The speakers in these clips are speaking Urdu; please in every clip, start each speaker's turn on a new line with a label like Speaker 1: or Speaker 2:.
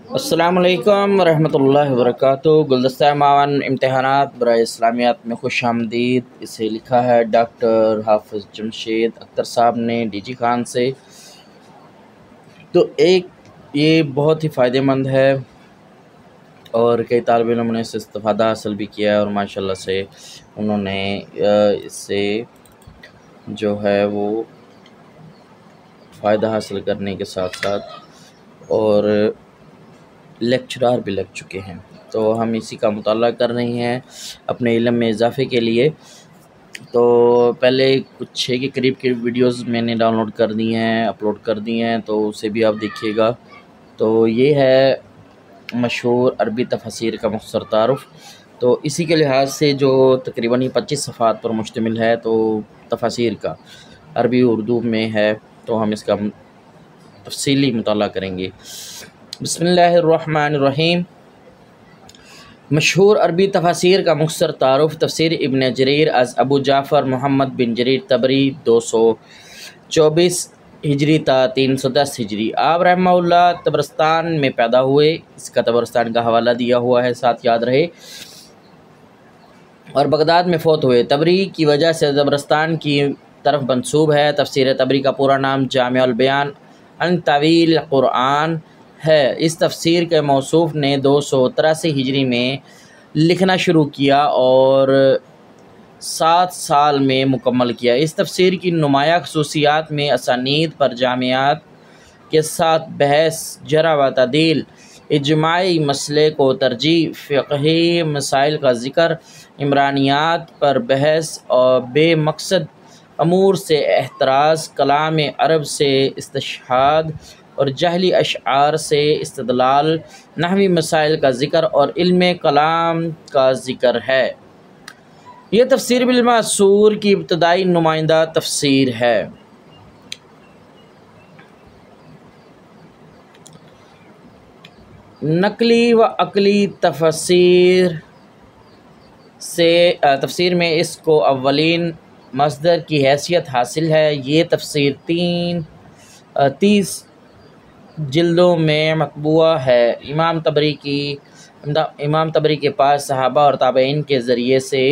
Speaker 1: السلام علیکم ورحمۃ اللہ وبرکاتہ۔ گلدستہ معاون امتحانات برائے اسلامیات میں خوش آمدید۔ اسے لکھا ہے ڈاکٹر حافظ جمشید اختر صاحب نے ڈی جی خان سے۔ تو یہ بہت ہی فائدہ مند ہے اور کئی طالب علموں نے اس سے استفادہ حاصل بھی کیا ہے اور ماشاءاللہ سے انہوں نے اس سے جو ہے وہ فائدہ حاصل کرنے کے ساتھ ساتھ اور لیکچرار بھی لگ چکے ہیں۔ تو ہم اسی کا مطالعہ کر رہے ہیں اپنے علم میں اضافے کے لیے۔ تو پہلے کچھ 6 کے قریب کی ویڈیوز میں نے ڈاؤن لوڈ کر دی ہیں، اپلوڈ کر دی ہیں، تو اسے بھی آپ دیکھیے گا۔ تو یہ ہے مشہور عربی تفاسیر کا مختصر تعارف۔ تو اسی کے لحاظ سے جو تقریباً 25 صفحات پر مشتمل ہے تو تفاسیر کا عربی اردو میں ہے، تو ہم اس کا تفصیلی مطالعہ کریں گے۔ بسم اللہ الرحمن الرحیم۔ مشہور عربی تفاسیر کا مختصر تعارف۔ تفسیر ابن جریر از ابو جعفر محمد بن جریر طبری 224 ہجری تا 310 ہجری۔ آپ رحمہ اللہ طبرستان میں پیدا ہوئے، اس کا طبرستان کا حوالہ دیا ہوا ہے، ساتھ یاد رہے، اور بغداد میں فوت ہوئے۔ طبری کی وجہ سے طبرستان کی طرف منسوب ہے۔ تفسیر طبری کا پورا نام جامع البیان عن تاویل قرآن ہے۔ اس تفسیر کے موصوف نے 283 ہجری میں لکھنا شروع کیا اور 7 سال میں مکمل کیا۔ اس تفسیر کی نمایاں خصوصیات میں اسانید پر جامعات کے ساتھ بحث، جرح و تعدیل، اجماعی مسئلے کو ترجیح، فقہی مسائل کا ذکر، عمرانیات پر بحث اور بے مقصد امور سے احتراز، کلام عرب سے استشہاد اور جاہلی اشعار سے استدلال، نحوی مسائل کا ذکر اور علم کلام کا ذکر ہے۔ یہ تفسیر بالمأثور کی ابتدائی نمائندہ تفسیر ہے۔ نقلی و عقلی تفسیر میں اس کو اولین مصدر کی حیثیت حاصل ہے۔ یہ تفسیر 30 جلدوں میں مطبوع ہے۔ امام طبری کے پاس صحابہ اور تابعین کے ذریعے سے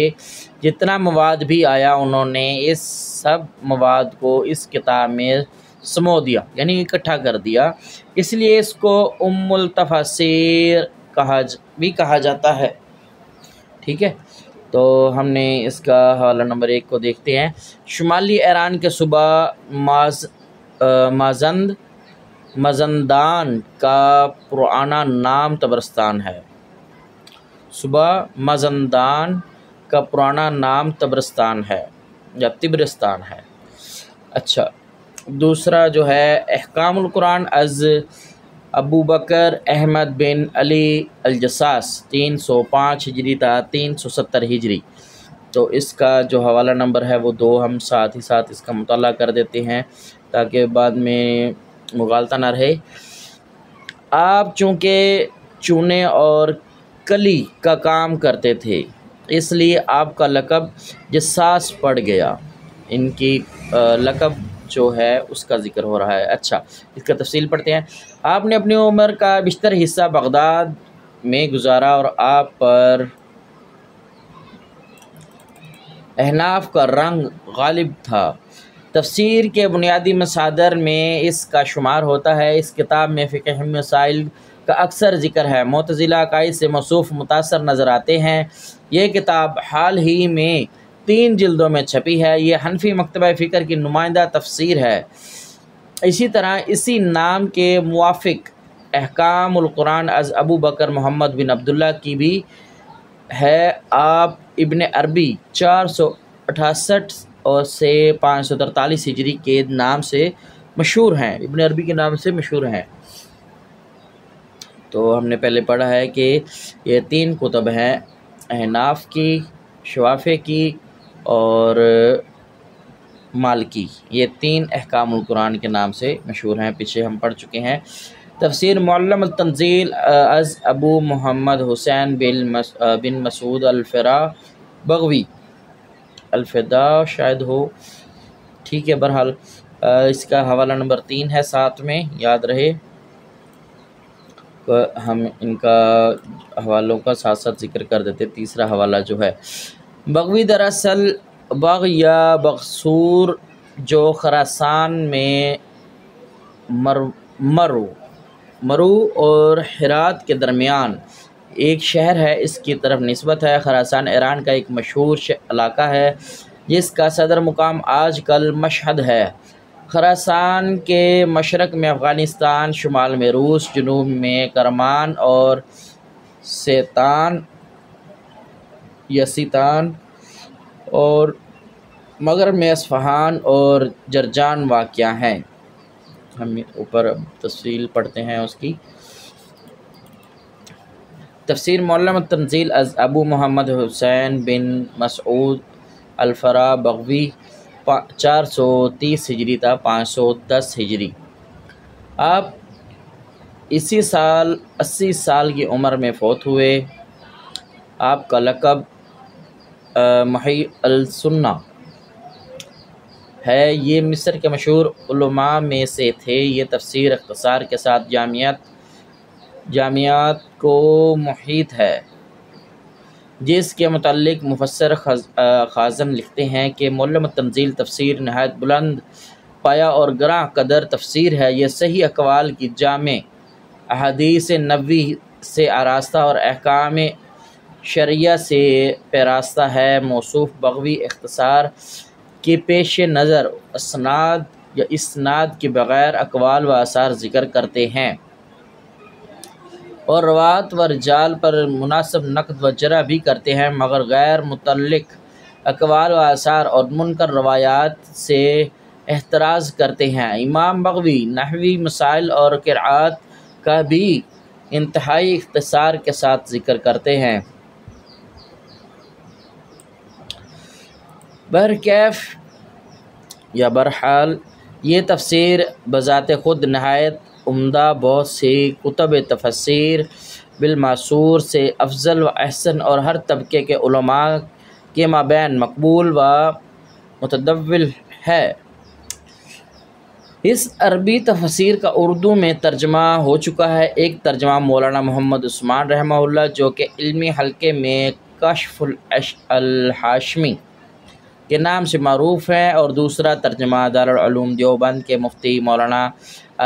Speaker 1: جتنا مواد بھی آیا، انہوں نے اس سب مواد کو اس کتاب میں سمو دیا، یعنی اکٹھا کر دیا، اس لیے اس کو ام التفاسیر بھی کہا جاتا ہے۔ ٹھیک ہے، تو ہم نے اس کا حوالہ نمبر 1 کو دیکھتے ہیں۔ شمالی ایران کے صوبہ مازندان کا پرانا نام طبرستان ہے۔ صوبہ مازندان کا پرانا نام طبرستان ہے یا طبرستان ہے۔ اچھا، دوسرا جو ہے احکام القرآن از ابو بکر احمد بن علی الجساس 305 ہجری تا 370 ہجری۔ تو اس کا جو حوالہ نمبر ہے وہ 2 ہم ساتھ ہی ساتھ اس کا مطالعہ کر دیتے ہیں تاکہ بعد میں مغالطہ نہ رہے۔ آپ چونکہ چونے اور کلی کا کام کرتے تھے، اس لیے آپ کا لقب جساس پڑ گیا۔ ان کی لقب جو ہے اس کا ذکر ہو رہا ہے۔ اچھا، اس کا تفصیل پڑھتے ہیں۔ آپ نے اپنی عمر کا بیشتر حصہ بغداد میں گزارا اور آپ پر احناف کا رنگ غالب تھا۔ تفسیر کے بنیادی مصادر میں اس کا شمار ہوتا ہے۔ اس کتاب میں فقہی مسائل کا اکثر ذکر ہے۔ معتزلہ عقائد سے موصوف متاثر نظر آتے ہیں۔ یہ کتاب حال ہی میں 3 جلدوں میں چھپی ہے۔ یہ حنفی مکتبہ فکر کی نمائندہ تفسیر ہے۔ اسی طرح اسی نام کے موافق احکام القرآن از ابو بکر محمد بن عبداللہ کی بھی ہے۔ آپ ابن عربی 468 اور سے 543 ہجری کے نام سے مشہور ہیں، ابن عربی کے نام سے مشہور ہیں۔ تو ہم نے پہلے پڑھا ہے کہ یہ 3 کتب ہیں، احناف کی، شوافع کی اور مالکی۔ یہ 3 احکام القرآن کے نام سے مشہور ہیں، پیچھے ہم پڑھ چکے ہیں۔ تفسیر معلم التنزیل از ابو محمد حسین بن مسعود الفرا بغوی، الفدا شاید ہو، ٹھیک ہے، بہرحال اس کا حوالہ نمبر 3 ہے، ساتھ میں یاد رہے۔ ہم ان کا حوالوں کا ساتھ ساتھ ذکر کر دیتے۔ تیسرا حوالہ جو ہے، بغوی دراصل بغ یا بغسور جو خراسان میں مرو اور ہرات کے درمیان ایک شہر ہے، اس کی طرف نسبت ہے۔ خراسان ایران کا ایک مشہور علاقہ ہے جس کا صدر مقام آج کل مشہد ہے۔ خراسان کے مشرق میں افغانستان، شمال میں روس، جنوب میں کرمان اور سیستان اور مغرب میں اصفہان اور جرجان واقع ہیں۔ ہم اوپر تفصیل پڑھتے ہیں اس کی۔ تفسیر معلم التنزیل از ابو محمد حسین بن مسعود الفرا بغوی 430 ہجری تا 510 ہجری۔ آپ اسی سال 80 سال کی عمر میں فوت ہوئے۔ آپ کا لقب محی السنہ ہے۔ یہ مصر کے مشہور علماء میں سے تھے۔ یہ تفسیر اختصار کے ساتھ جامعات کو محیط ہے، جس کے متعلق مفسر خازن لکھتے ہیں کہ معلم التنزیل تفسیر نہایت بلند پایہ اور گراں قدر تفسیر ہے۔ یہ صحیح اقوال کی جامع، احادیث نبوی سے آراستہ اور احکام شرعیہ سے پیراستہ ہے۔ موصوف بغوی اختصار کے پیش نظر اسناد کے بغیر اقوال و آثار ذکر کرتے ہیں اور روات و رجال پر مناسب نقد و جرح بھی کرتے ہیں، مگر غیر متعلق اقوال و آثار اور منکر روایات سے احتراز کرتے ہیں۔ امام بغوی نحوی مسائل اور قرآت کا بھی انتہائی اختصار کے ساتھ ذکر کرتے ہیں۔ بہرحال یہ تفسیر بذات خود نہایت عمدہ، بہت سی کتب تفسیر بالمعصور سے افضل و احسن اور ہر طبقے کے علماء کے مابین مقبول و متداول ہے۔ اس عربی تفسیر کا اردو میں ترجمہ ہو چکا ہے۔ ایک ترجمہ مولانا محمد عثمان رحمہ اللہ جو کہ علمی حلقے میں کشف الہاشمی کے نام سے معروف ہے، اور دوسرا ترجمہ دارالعلوم دیوبند کے مفتی مولانا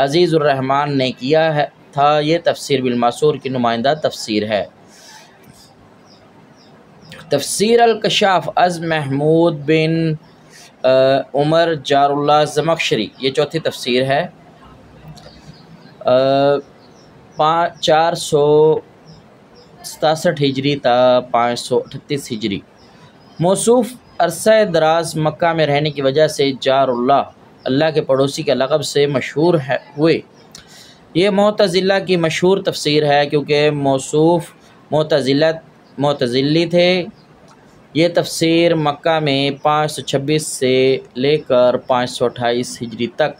Speaker 1: عزیز الرحمان نے کیا تھا۔ یہ تفسیر بالمعصور کی نمائندہ تفسیر ہے۔ تفسیر الکشاف از محمود بن عمر جار اللہ زمخشری، یہ چوتھی تفسیر ہے۔ 467 ہجری تا 538 ہجری۔ موصوف عرصہ دراز مکہ میں رہنے کی وجہ سے جار اللہ کے پڑوسی کے لقب سے مشہور ہوئے۔ یہ معتزلہ کی مشہور تفسیر ہے کیونکہ موصوف معتزلی تھے۔ یہ تفسیر مکہ میں 526 سے لے کر 528 ہجری تک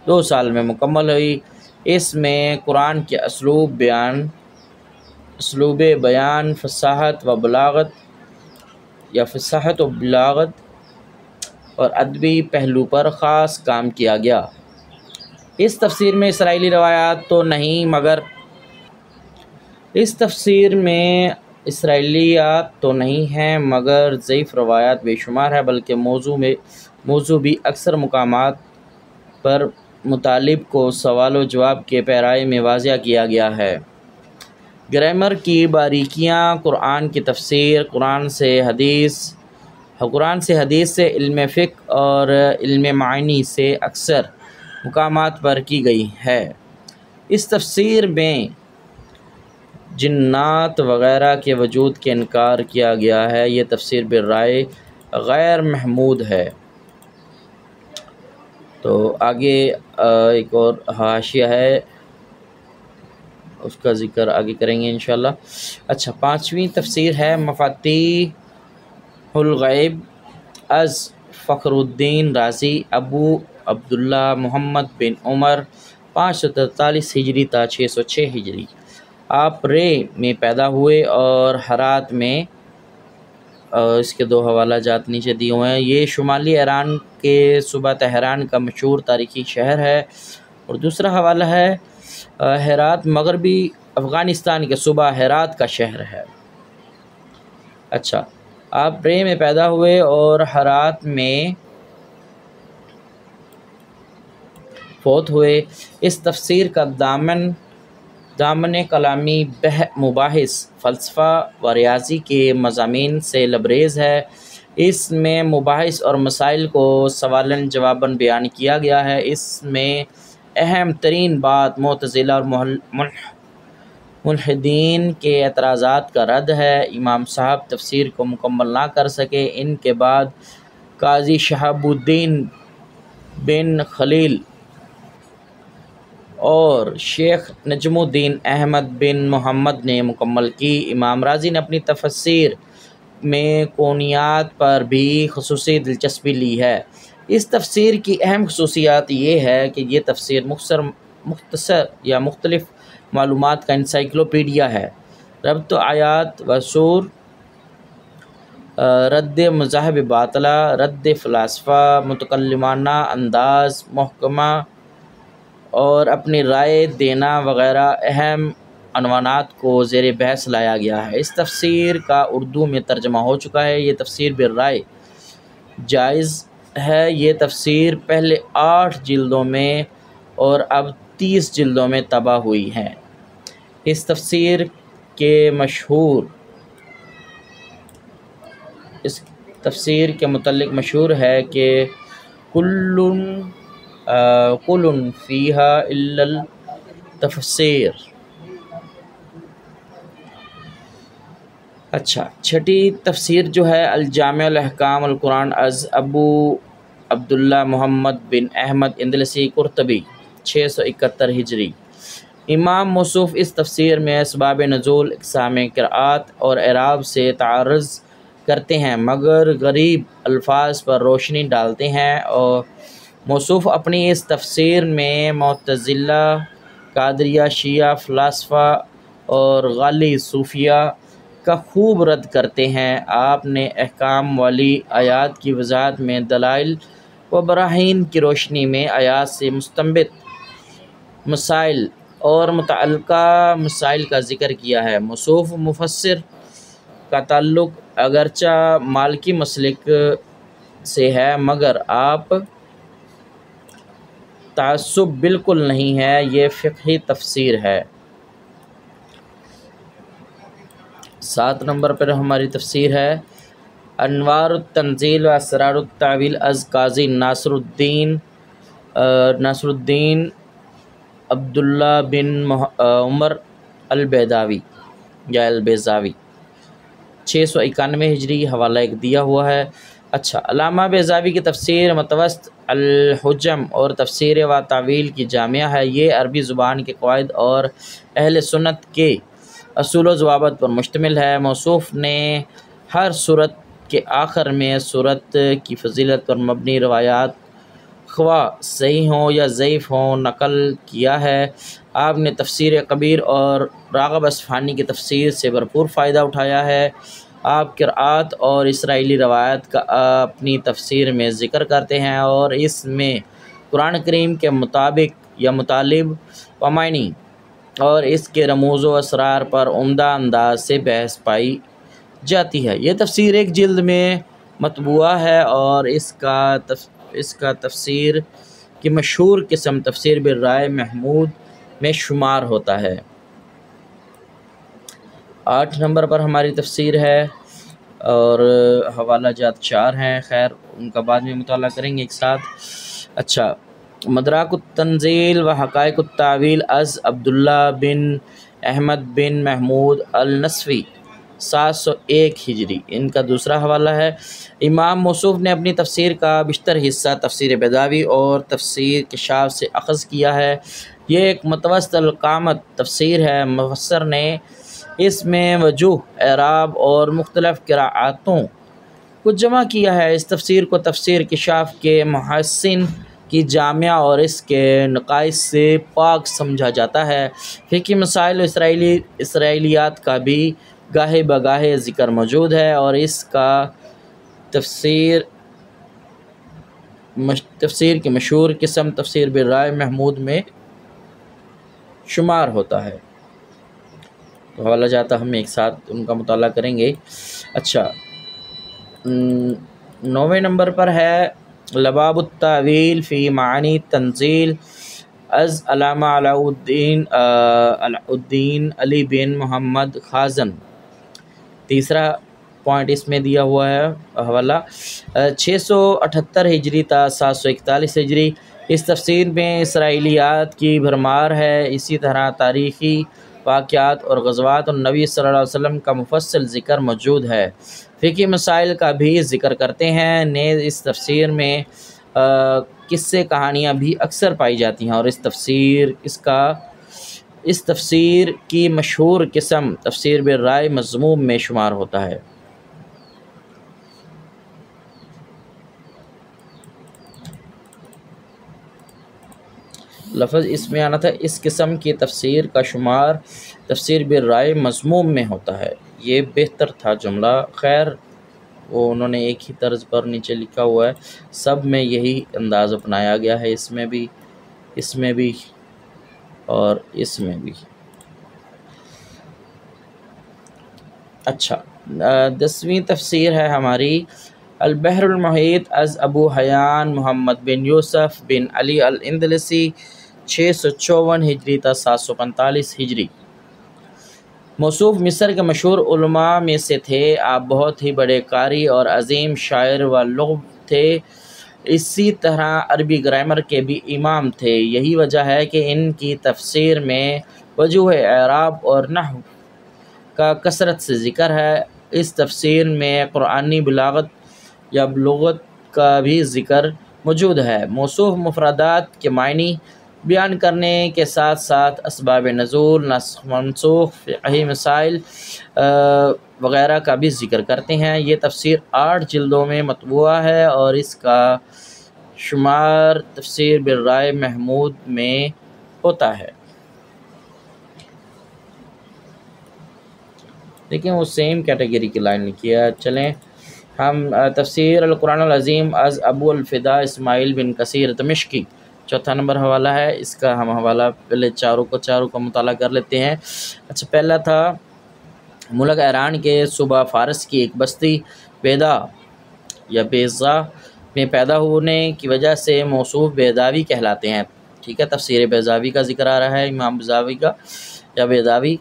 Speaker 1: 2 سال میں مکمل ہوئی۔ اس میں قرآن کے اسلوب بیان، فصاحت و بلاغت اور ادبی پہلو پر خاص کام کیا گیا۔ اس تفسیر میں اسرائیلی روایات تو نہیں مگر ضعیف روایات بے شمار ہے، بلکہ موضوع بھی اکثر مقامات پر مطالب کو سوال و جواب کے پیرائی میں واضح کیا گیا ہے۔ گرامر کی باریکیاں، قرآن کی تفسیر، قرآن سے حدیث سے علم فقہ اور علم معانی سے اکثر مقامات پر کی گئی ہے۔ اس تفسیر میں جنات وغیرہ کے وجود کے انکار کیا گیا ہے۔ یہ تفسیر بالرائے غیر محمود ہے۔ تو آگے ایک اور حاشیہ ہے، اس کا ذکر آگے کریں گے انشاءاللہ۔ اچھا، 5ویں تفسیر ہے مفاتیح الغیب از فخر الدین رازی ابو عبداللہ محمد بن عمر 543 ہجری تا 606 ہجری۔ آپ رے میں پیدا ہوئے اور ہرات میں، اس کے 2 حوالہ جات نیچے دیے ہوئے ہیں۔ یہ شمالی ایران کے صوبہ تہران کا مشہور تاریخی شہر ہے، اور دوسرا حوالہ ہے ہرات مغربی افغانستان کے صوبہ ہرات کا شہر ہے۔ اچھا، آپ رے میں پیدا ہوئے اور ہرات میں فوت ہوئے۔ اس تفسیر کا دامن کلامی مباحث، فلسفہ و ریاضی کے مضامین سے لبریز ہے۔ اس میں مباحث اور مسائل کو سوالن جواباً بیان کیا گیا ہے۔ اس میں اہم ترین بات معتزلہ اور ملحدین کے اعتراضات کا رد ہے۔ امام صاحب تفسیر کو مکمل نہ کر سکے۔ ان کے بعد قاضی شہاب الدین بن خلیل اور شیخ نجم الدین احمد بن محمد نے مکمل کی۔ امام رازی نے اپنی تفسیر میں کونیات پر بھی خصوصی دلچسپی لی ہے۔ اس تفسیر کی اہم خصوصیات یہ ہے کہ یہ تفسیر مختصر یا مختلف معلومات کا انسائکلوپیڈیا ہے۔ ربط آیات و سور، رد مذاہب باطلہ، رد فلاسفہ، متکلمانہ انداز، محکمہ اور اپنی رائے دینا وغیرہ اہم عنوانات کو زیر بحث لایا گیا ہے۔ اس تفسیر کا اردو میں ترجمہ ہو چکا ہے۔ یہ تفسیر بالرائے جائز ہے۔ یہ تفسیر پہلے 8 جلدوں میں اور اب 30 جلدوں میں طبع ہوئی ہے۔ اس تفسیر کے متعلق مشہور ہے کہ کل فیہا الا التفسیر۔ اچھا، چھٹی تفسیر جو ہے الجامع الاحکام القرآن از ابو عبداللہ محمد بن احمد اندلسی قرطبی 671 ہجری۔ امام موصوف اس تفسیر میں اسباب نزول، اقسام قرآت اور اعراب سے تعرض کرتے ہیں مگر غریب الفاظ پر روشنی ڈالتے ہیں۔ اور موصوف اپنی اس تفسیر میں معتزلہ، قادریہ، شیعہ فلاسفہ اور غالی صوفیہ کا خوب رد کرتے ہیں۔ آپ نے احکام والی آیات کی وضاحت میں دلائل و براہین کی روشنی میں آیات سے مستنبط مسائل اور متعلقہ مسائل کا ذکر کیا ہے۔ موصوف مفسر کا تعلق اگرچہ مالکی مسلک سے ہے مگر آپ تعصب بالکل نہیں ہے، یہ فقہی تفسیر ہے۔ 7 نمبر پر ہماری تفسیر ہے انوار التنزیل و اسرار التاویل از قاضی ناصر الدین عبداللہ بن عمر البیضاوی 691 ہجری، حوالہ 1 دیا ہوا ہے۔ اچھا، علامہ بیضاوی کی تفسیر متوسط الحجم اور تفسیر و تعویل کی جامعہ ہے۔ یہ عربی زبان کے قواعد اور اہل سنت کے اصول و ضوابط پر مشتمل ہے۔ موصوف نے ہر سورت کے آخر میں سورت کی فضیلت پر مبنی روایات خواہ صحیح ہوں یا ضعیف ہوں نقل کیا ہے۔ آپ نے تفسیر کبیر اور راغب اصفہانی کی تفسیر سے بھرپور فائدہ اٹھایا ہے۔ آپ قرآت اور اسرائیلی روایات کا اپنی تفسیر میں ذکر کرتے ہیں اور اس میں قرآن کریم کے مطابق یا مطالب و معنی اور اس کے رموز و اسرار پر عمدہ انداز سے بحث پائی جاتی ہے۔ یہ تفسیر 1 جلد میں مطبوعہ ہے اور اس کا تفسیر کی مشہور قسم تفسیر بالرائے محمود میں شمار ہوتا ہے۔ 8 نمبر پر ہماری تفسیر ہے اور حوالہ جات 4 ہیں، خیر ان کا بعد میں مطالعہ کریں گے ایک ساتھ۔ اچھا، مدراک التنزیل و حقائق التاویل از عبداللہ بن احمد بن محمود النصفی 701 ہجری، ان کا دوسرا حوالہ ہے۔ امام موصوف نے اپنی تفسیر کا بیشتر حصہ تفسیر بیضاوی اور تفسیر کشاف سے اخذ کیا ہے۔ یہ ایک متوسط القامت تفسیر ہے۔ مفسر نے اس میں وجوہ، اعراب اور مختلف قراءتوں کو جمع کیا ہے۔ اس تفسیر کو تفسیر کشاف کے محسن کی جامعہ اور اس کے نقائص سے پاک سمجھا جاتا ہے۔ فقہی مسائل و اسرائیلیات کا بھی گاہے بگاہے ذکر موجود ہے اور اس کا تفسیر کی مشہور قسم تفسیر بالرائے محمود میں شمار ہوتا ہے۔ تو حوالہ جاتا ہم ایک ساتھ ان کا مطالعہ کریں گے۔ اچھا، 9ویں نمبر پر ہے لباب التاویل فی معانی تنزیل از علامہ علاء الدین علی بن محمد خازن۔ تیسرا پوائنٹ اس میں دیا ہوا ہے حوالہ 678 ہجری تا 741 ہجری۔ اس تفسیر میں اسرائیلیات کی بھرمار ہے، اسی طرح تاریخی واقعات اور غزوات النبی صلی اللہ علیہ وسلم کا مفصل ذکر موجود ہے۔ فقہی مسائل کا بھی ذکر کرتے ہیں۔ نیز اس تفسیر میں قصے کہانیاں بھی اکثر پائی جاتی ہیں، اور اس تفسیر کی مشہور قسم تفسیر بالرائے مذموم میں شمار ہوتا ہے۔ لفظ اس میں آنا تھا، اس قسم کی تفسیر کا شمار تفسیر بالرائے مذموم میں ہوتا ہے۔ یہ بہتر تھا جملہ، خیر وہ انہوں نے ایک ہی طرز پر نیچے لکھا ہوا ہے، سب میں یہی انداز اپنایا گیا ہے، اس میں بھی اور اس میں بھی۔ اچھا، 10ویں تفسیر ہے ہماری البحر المحیط از ابو حیان محمد بن یوسف بن علی الاندلسی 654 ہجری تا 745 ہجری۔ موصوف مصر کے مشہور علماء میں سے تھے، آپ بہت ہی بڑے قاری اور عظیم شاعر و لغو تھے، اسی طرح عربی گرامر کے بھی امام تھے۔ یہی وجہ ہے کہ ان کی تفسیر میں وجوہ اعراب اور نحو کا کثرت سے ذکر ہے۔ اس تفسیر میں قرآنی بلاغت یا لغت کا بھی ذکر موجود ہے۔ موصوف مفردات کے معنی بیان کرنے کے ساتھ ساتھ اسباب نزول، نسخ منسوخ، فقہی مسائل وغیرہ کا بھی ذکر کرتے ہیں۔ یہ تفسیر 8 جلدوں میں مطبوعہ ہے، اور اس کا شمار تفسیر بالرائے محمود میں ہوتا ہے۔ لیکن وہ سیم کیٹیگری کی لائن لکھی ہے۔ چلیں ہم تفسیر القرآن العظیم از ابو الفدا اسماعیل بن کثیر دمشقی، 4تھا نمبر حوالہ ہے، اس کا ہم حوالہ پہلے چاروں کا مطالعہ کر لیتے ہیں۔ اچھا، پہلا تھا ملک ایران کے صوبہ فارس کی ایک بستی بیدا یا بیضا میں پیدا ہونے کی وجہ سے موصوف بیضاوی کہلاتے ہیں۔ ٹھیک ہے، تفسیر بیضاوی کا ذکر آ رہا ہے، امام بیضاوی کا یا بیضاوی۔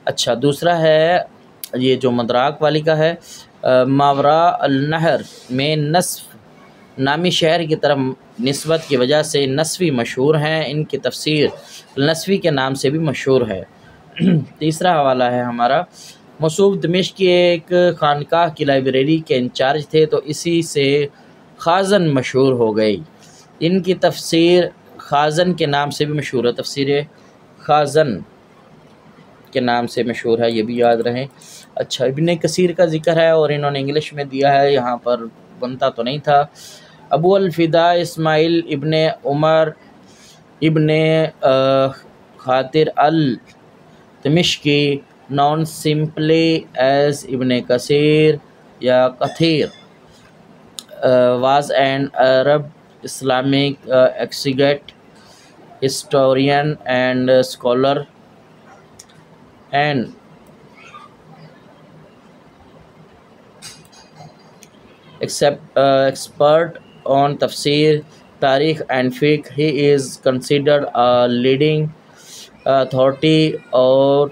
Speaker 1: اچھا، دوسرا ہے یہ جو مدراک والی کا ہے، ماوراء النہر میں نصف نامی شہر کی طرف نسبت کی وجہ سے نصفی مشہور ہیں، ان کی تفسیر نصفی کے نام سے بھی مشہور ہے۔ تیسرا حوالہ ہے ہمارا، موصوف دمشق کی ایک خانقاہ کی لائبریری کے انچارج تھے، تو اسی سے خازن مشہور ہو گئی، ان کی تفسیر خازن کے نام سے بھی مشہور ہے، تفسیر خازن کے نام سے مشہور ہے، یہ بھی یاد رہیں۔ اچھا، ابن کثیر کا ذکر ہے اور انہوں نے انگلش میں دیا ہے، یہاں پر بنتا تو نہیں تھا۔ ابو الفدا اسماعیل ابن عمر ابن خاطر الدمشقی known simply as ابن کثیر یا کثیر was an Arab Islamic exegete, historian and scholar and expert on tafsir, tarikh and fiqh. He is considered a leading authority on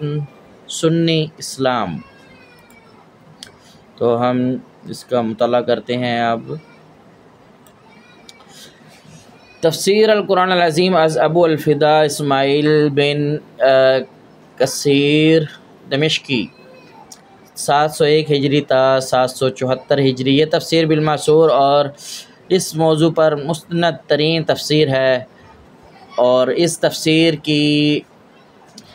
Speaker 1: Sunni Islam۔ تو ہم اس کا مطالعہ کرتے ہیں اب۔ تفسیر القرآن العظیم از ابو الفدا اسماعیل بن کثیر دمشقی 701 ہجری تا 774 ہجری۔ یہ تفسیر بالمعصور اور اس موضوع پر مستند ترین تفسیر ہے، اور اس تفسیر کی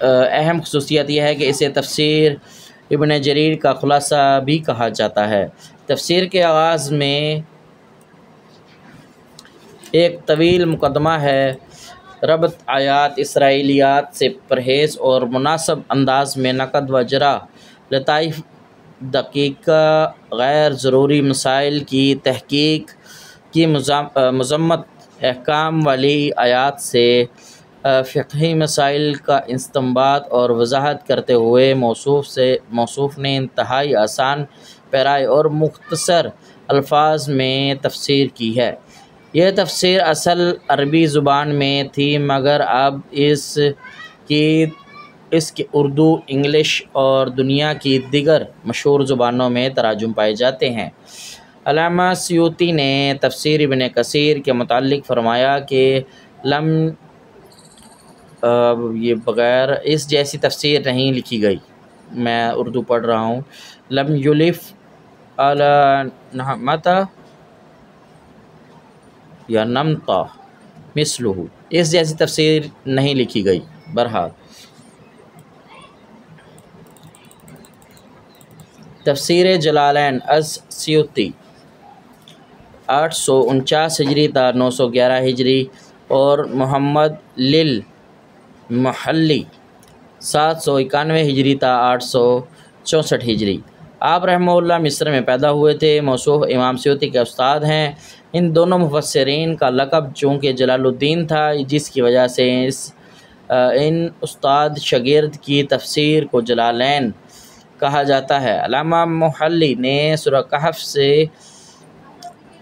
Speaker 1: اہم خصوصیت یہ ہے کہ اسے تفسیر ابن جریر کا خلاصہ بھی کہا جاتا ہے۔ تفسیر کے آغاز میں ایک طویل مقدمہ ہے، ربط آیات اسرائیلیات سے پرہیز اور مناسب انداز میں نقد و جرح، لطائف دقیقہ، غیر ضروری مسائل کی تحقیق کی مذمت، احکام والی آیات سے فقہی مسائل کا استنباط اور وضاحت کرتے ہوئے موصوف نے انتہائی آسان، پیرائے اور مختصر الفاظ میں تفسیر کی ہے۔ یہ تفسیر اصل عربی زبان میں تھی، مگر اب اس کے اردو، انگلش اور دنیا کی دیگر مشہور زبانوں میں تراجم پائے جاتے ہیں۔ علامہ سیوطی نے تفسیر ابن کثیر کے متعلق فرمایا کہ یہ بغیر اس جیسی تفسیر نہیں لکھی گئی۔ میں اردو پڑھ رہا ہوں۔ لم یلف علی نحمتا یا نمتا مثلہ، اس جیسی تفسیر نہیں لکھی گئی۔ بہرحال تفسیر جلالین از سیوطی 849 ہجری تا 911 ہجری اور محمد للمحلی 791 ہجری تا 864 ہجری۔ آپ رحمہ اللہ مصر میں پیدا ہوئے تھے۔ موصوف امام سیوطی کے استاد ہیں۔ ان دونوں مفسرین کا لقب چونکہ جلال الدین تھا، جس کی وجہ سے ان استاد شاگرد کی تفسیر کو جلالین کہا جاتا ہے۔ علامہ محلی نے سورہ کہف سے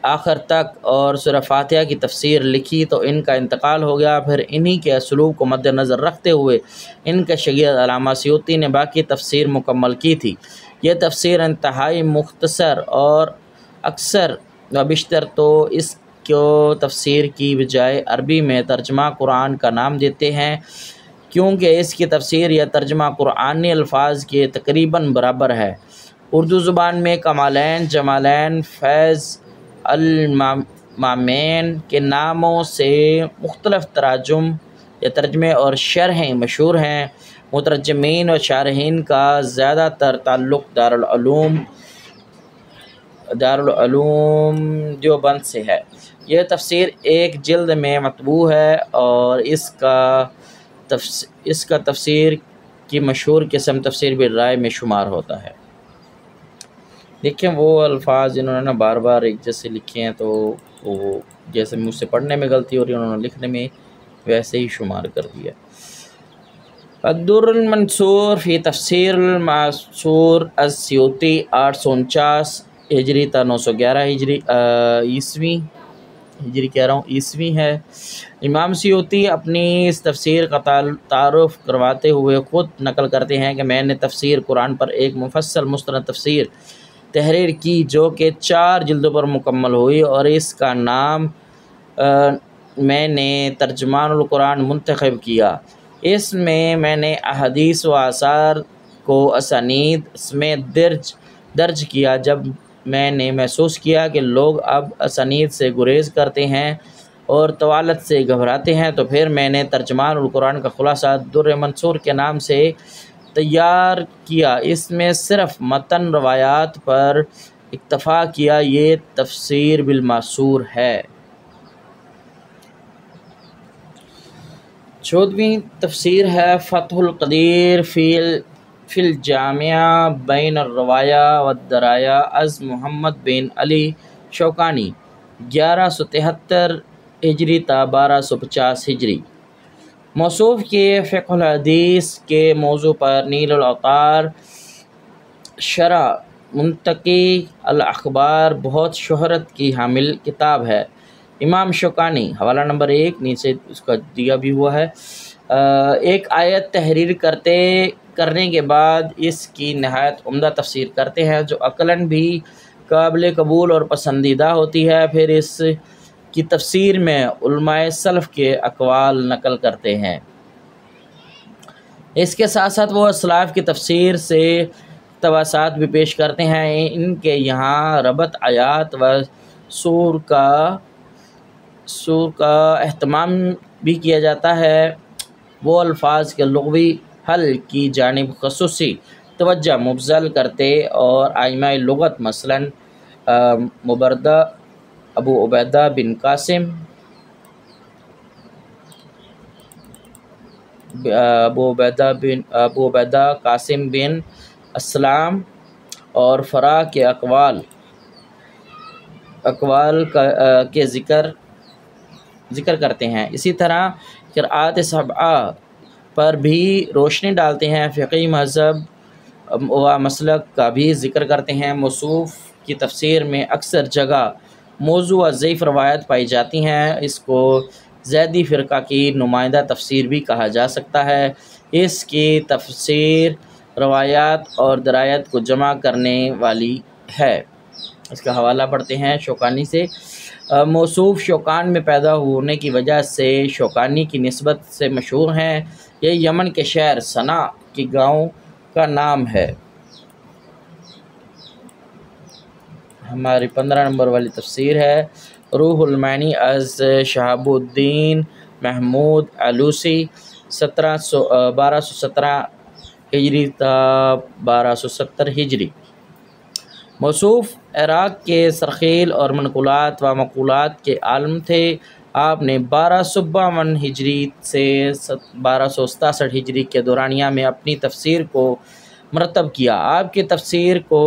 Speaker 1: آخر تک اور سورہ فاتحہ کی تفسیر لکھی تو ان کا انتقال ہو گیا۔ پھر انہی کے اسلوب کو مد نظر رکھتے ہوئے ان کے شاگرد علامہ سیوطی نے باقی تفسیر مکمل کی تھی۔ یہ تفسیر انتہائی مختصر اور اکثر و بیشتر تو اس کو تفسیر کی بجائے عربی میں ترجمہ قرآن کا نام دیتے ہیں، کیونکہ اس کی تفسیر یا ترجمہ قرآنی الفاظ کے تقریباً برابر ہے۔ اردو زبان میں کمالین، جمالین، فیض، المامین کے ناموں سے مختلف تراجم یا ترجمے اور شرحیں مشہور ہیں۔ مترجمین و شارحین کا زیادہ تر تعلق دارالعلوم دیوبند سے ہے۔ یہ تفسیر ایک جلد میں مطبوع ہے اور اس کا تفسیر کی مشہور قسم تفسیر بالرائے میں شمار ہوتا ہے۔ دیکھیں وہ الفاظ انہوں نے بار بار ایک جیسے لکھے ہیں، تو وہ جیسے مجھ سے پڑھنے میں غلطی ہو رہی ہے انہوں نے لکھنے میں ویسے ہی شمار کر دیا۔ الدر المنصور فی تفسیر المعصور السیوطی 849 ہجری تا 911 عیسوی ہے۔ امام سیوطی اپنی اس تفسیر کا تعارف کرواتے ہوئے خود نقل کرتے ہیں کہ میں نے تفسیر قرآن پر ایک مفصل مستند تفسیر تحریر کی جو کہ 4 جلدوں پر مکمل ہوئی، اور اس کا نام میں نے ترجمان القرآن منتخب کیا۔ اس میں نے احادیث و آثار کو اسانید سمیت درج کیا۔ جب میں نے محسوس کیا کہ لوگ اب اسانید سے گریز کرتے ہیں اور طوالت سے گھبراتے ہیں، تو پھر میں نے ترجمان القرآن کا خلاصہ در منصور کے نام سے تیار کیا۔ اس میں صرف متن روایات پر اکتفا کیا۔ یہ تفسیر بالمعصور ہے۔ 14ویں تفسیر ہے فتح القدیر فی الجامع بین الروایا والدرایا از محمد بن علی شوکانی 1173 ہجری تا 1250 ہجری۔ موصوف کے فقہ الحدیث کے موضوع پر نیل الاوطار شرح منتقی الاخبار بہت شہرت کی حامل کتاب ہے۔ امام شوکانی حوالہ نمبر 1 نیچے اس کا دیا بھی ہوا ہے۔ ایک آیت تحریر کرنے کے بعد اس کی نہایت عمدہ تفسیر کرتے ہیں جو عقلاً بھی قابل قبول اور پسندیدہ ہوتی ہے۔ پھر اس کی تفسیر میں علماء سلف کے اقوال نقل کرتے ہیں۔ اس کے ساتھ ساتھ وہ اسلاف کی تفسیر سے اقتباسات بھی پیش کرتے ہیں۔ ان کے یہاں ربط آیات و سور کا اہتمام بھی کیا جاتا ہے۔ وہ الفاظ کے لغوی حل کی جانب خصوصی توجہ مبذول کرتے اور ائمہ لغت مثلاً ابو عبیدہ قاسم بن اسلام اور فرا کے اقوال کے ذکر کرتے ہیں۔ اسی طرح قرآت سبعہ پر بھی روشنی ڈالتے ہیں، فقہی مذہب و مسلک کا بھی ذکر کرتے ہیں۔ موصوف کی تفسیر میں اکثر جگہ موضوع و ضعیف روایت پائی جاتی ہیں۔ اس کو زیدی فرقہ کی نمائندہ تفسیر بھی کہا جا سکتا ہے۔ اس کی تفسیر روایات اور درایات کو جمع کرنے والی ہے۔ اس کا حوالہ پڑھتے ہیں شوکانی سے۔ موصوف شوکان میں پیدا ہونے کی وجہ سے شوکانی کی نسبت سے مشہور ہیں۔ یہ یمن کے شہر صنع کے گاؤں کا نام ہے۔ ہماری 15 نمبر والی تفسیر ہے روح المعانی از شہاب الدین محمود علوسی 1217 ہجری تا 1270 ہجری۔ موصوف عراق کے سرخیل اور منقولات و مقولات کے عالم تھے۔ آپ نے 1252 ہجری سے 1267 ہجری کے دورانیہ میں اپنی تفسیر کو مرتب کیا۔ آپ کی تفسیر کو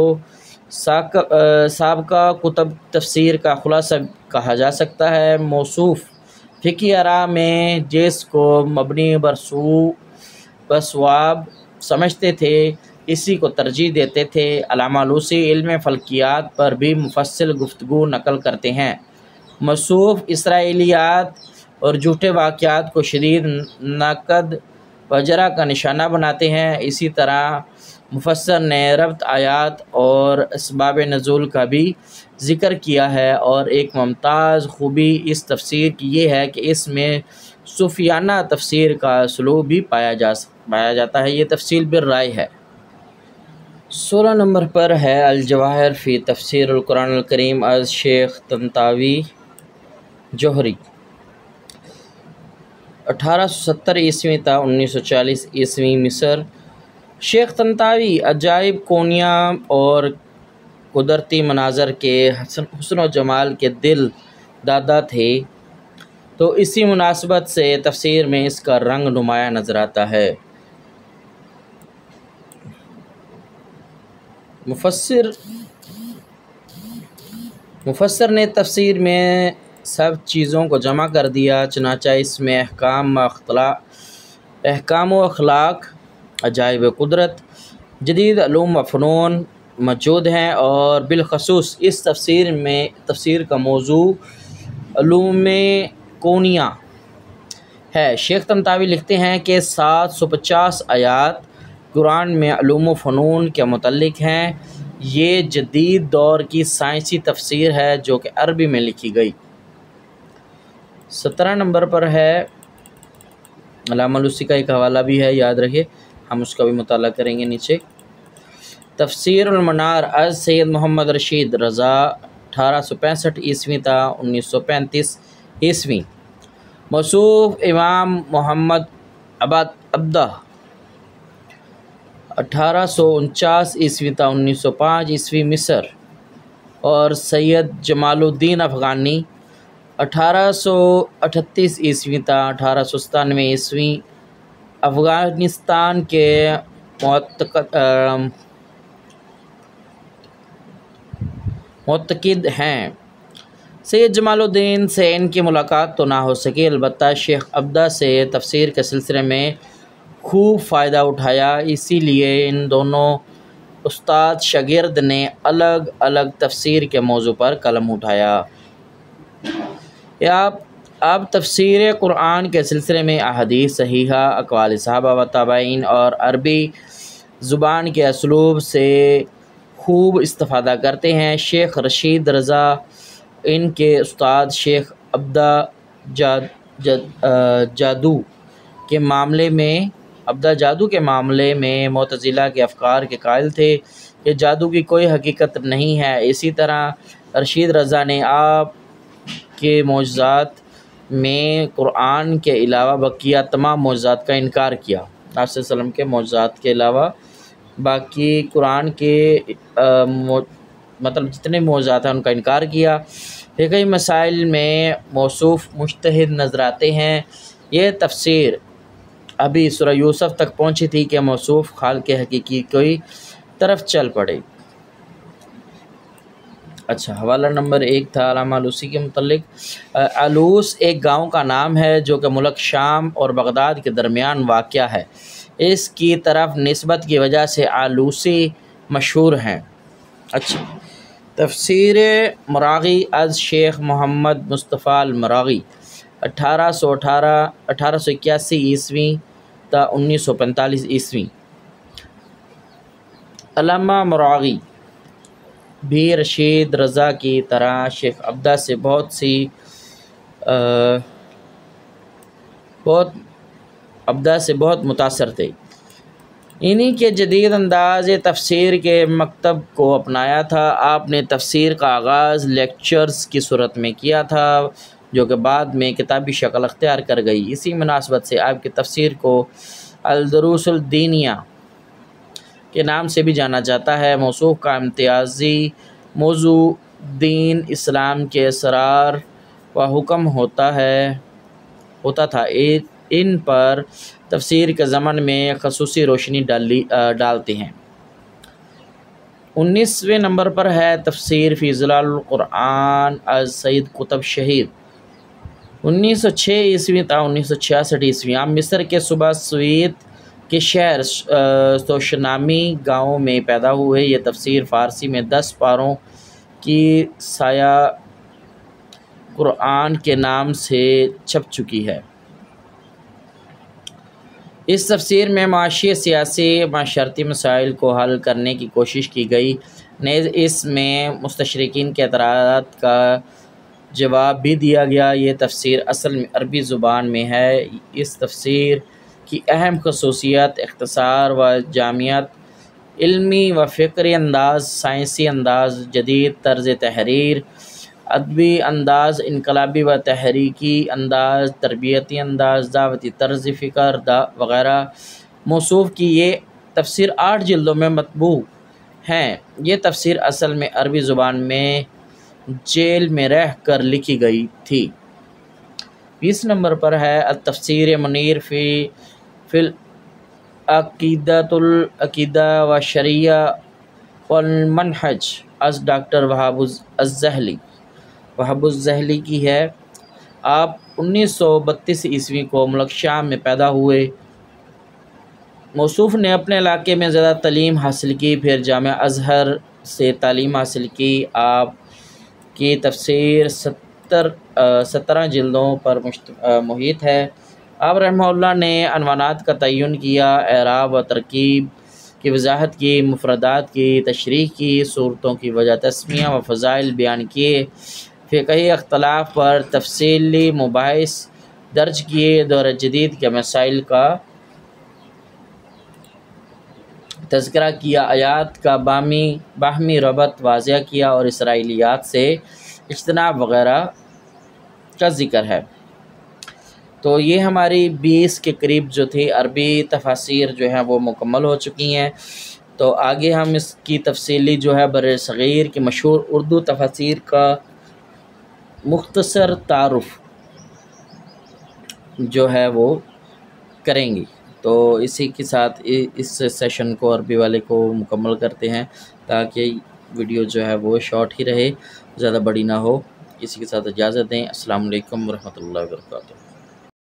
Speaker 1: سابقہ کتب تفسیر کا خلاصہ کہا جا سکتا ہے۔ موصوف فقہ آراء میں جس کو مبنی بصواب سمجھتے تھے اسی کو ترجیح دیتے تھے۔ علامہ علوسی علم فلکیات پر بھی مفصل گفتگو نقل کرتے ہیں۔ موصوف اسرائیلیات اور جھوٹے واقعات کو شدید نقد و جرح کا نشانہ بناتے ہیں۔ اسی طرح مفسر نے ربط آیات اور اسباب نزول کا بھی ذکر کیا ہے، اور ایک ممتاز خوبی اس تفسیر کی یہ ہے کہ اس میں صوفیانہ تفسیر کا اسلوب بھی پایا جاتا ہے۔ یہ تفصیل بالرائے ہے۔ 16 نمبر پر ہے الجواہر فی تفسیر القرآن الکریم از شیخ طنطاوی جوہری 1870 عیسوی تا 1940 عیسوی مصر۔ شیخ طنطاوی عجائب کونیہ اور قدرتی مناظر کے حسن و جمال کے دل دادا تھے، تو اسی مناسبت سے تفسیر میں اس کا رنگ نمایاں نظر آتا ہے۔ مفسر نے تفسیر میں سب چیزوں کو جمع کر دیا، چنانچہ اس میں احکام و اخلاق، عجائب قدرت، جدید علوم و فنون موجود ہیں، اور بالخصوص اس تفسیر کا موضوع علوم کونیہ ہے۔ شیخ طنطاوی لکھتے ہیں کہ 750 آیات قرآن میں علوم و فنون کے متعلق ہیں۔ یہ جدید دور کی سائنسی تفسیر ہے جو کہ عربی میں لکھی گئی۔ 17 نمبر پر ہے علامہ علوسی کا ایک حوالہ بھی ہے، یاد رکھیے، ہم اس کا بھی مطالعہ کریں گے نیچے۔ تفسیر المنار از سید محمد رشید رضا 1865 عیسوی تا 1935 عیسوی۔ موصوف امام محمد عبدہ 1849 عیسوی تا 1905 عیسوی مصر، اور سید جمال الدین افغانی 1838 عیسوی تا 1897 عیسوی افغانستان کے معتقد ہیں۔ سید جمال الدین سے ان کی ملاقات تو نہ ہو سکی، البتہ شیخ عبدہ سے تفسیر کے سلسلے میں خوب فائدہ اٹھایا، اسی لیے ان دونوں استاد شاگرد نے الگ الگ تفسیر کے موضوع پر قلم اٹھایا۔ آپ تفسیر قرآن کے سلسلے میں احادیث صحیحہ، اقوال صحابہ و تابعین اور عربی زبان کے اسلوب سے خوب استفادہ کرتے ہیں۔ شیخ رشید رضا ان کے استاد شیخ عبدہ جادو کے معاملے میں معتزلہ کے افکار کے قائل تھے کہ جادو کی کوئی حقیقت نہیں ہے۔ اسی طرح رشید رضا نے آپ کے معجزات میں قرآن کے علاوہ بقیہ تمام معجزات کا انکار کیا۔ آپ صلی اللہ علیہ وسلم کے معجزات کے علاوہ باقی قرآن کے جتنے معجزات ہیں ان کا انکار کیا۔ فقہی مسائل میں موصوف مجتہد نظر آتے ہیں۔ یہ تفسیر ابھی سورہ یوسف تک پہنچی تھی کہ موصوف خالق حقیقی کی طرف چل پڑے۔ اچھا، حوالہ نمبر 1 تھا علامہ آلوسی کے متعلق۔ آلوس ایک گاؤں کا نام ہے جو کہ ملک شام اور بغداد کے درمیان واقع ہے۔ اس کی طرف نسبت کی وجہ سے آلوسی مشہور ہیں۔ اچھا، تفسیر مراغی از شیخ محمد مصطفیٰ المراغی 1881 عیسوی تا 1945 عیسوی۔ علامہ مراغی بھی رشید رضا کی طرح شیخ عبدہ سے بہت متاثر تھے۔ انہی کے جدید انداز تفسیر کے مکتب کو اپنایا تھا۔ آپ نے تفسیر کا آغاز لیکچرز کی صورت میں کیا تھا جو کہ بعد میں کتابی شکل اختیار کر گئی۔ اسی مناسبت سے آپ کی تفسیر کو الدروس الدینیہ کے نام سے بھی جانا جاتا ہے۔ موصوف کا امتیازی موضوع دین اسلام کے اسرار و حکم ہوتا تھا۔ ان پر تفسیر کے ضمن میں خصوصی روشنی ڈالتے ہیں۔ 19ویں نمبر پر ہے تفسیر فی ظلال القرآن از سید قطب شہید 1906 عیسوی تا 1966 عیسوی۔ آپ مصر کے صوبہ سویت کے شہر سوشنامی گاؤں میں پیدا ہوئے۔ یہ تفسیر فارسی میں 10 پاروں کی سایہ قرآن کے نام سے چھپ چکی ہے۔ اس تفسیر میں معاشی، سیاسی، معاشرتی مسائل کو حل کرنے کی کوشش کی گئی۔ نیز اس میں مستشرقین کے اعتراضات کا جواب بھی دیا گیا۔ یہ تفسیر اصل میں عربی زبان میں ہے۔ اس تفسیر کی اہم خصوصیت اختصار و جامعیت، علمی و فکری انداز، سائنسی انداز، جدید طرز تحریر، ادبی انداز، انقلابی و تحریکی انداز، تربیتی انداز، دعوتی طرز فکر وغیرہ۔ موصوف کی یہ تفسیر 8 جلدوں میں مطبوع ہیں۔ یہ تفسیر اصل میں عربی زبان میں جیل میں رہ کر لکھی گئی تھی۔ 20 نمبر پر ہے التفسیر منیر فی العقیدہ و شریعہ والمنہج از ڈاکٹر وہاب الزحلی کی ہے۔ آپ 1932 عیسوی کو ملک شام میں پیدا ہوئے۔ موصوف نے اپنے علاقے میں زیادہ تعلیم حاصل کی، پھر جامعہ ازہر سے تعلیم حاصل کی۔ آپ کی تفسیر 17 جلدوں پر محیط ہے۔ آپ رحمہ اللہ نے عنوانات کا تعین کیا، اعراب و ترکیب کی وضاحت کی، مفردات کی تشریح کی، صورتوں کی وجہ تسمیہ و فضائل بیان کیے، فقہی اختلاف پر تفصیلی مباحث درج کیے، دور جدید کے مسائل کا تذکرہ کیا، آیات کا باہمی ربط واضح کیا اور اسرائیلیات سے اجتناب وغیرہ کا ذکر ہے۔ تو یہ ہماری 20 کے قریب جو تھی عربی تفاسیر جو ہیں وہ مکمل ہو چکی ہیں۔ تو آگے ہم اس کی تفصیلی جو ہے بر صغیر کی مشہور اردو تفاسیر کا مختصر تعارف جو ہے وہ کریں گے۔ تو اسی کے ساتھ اس سیشن کو عربی والے کو مکمل کرتے ہیں تاکہ ویڈیو جو ہے وہ شارٹ ہی رہے، زیادہ بڑی نہ ہو۔ اسی کے ساتھ اجازت دیں۔ السلام علیکم ورحمۃ اللہ وبرکاتہ۔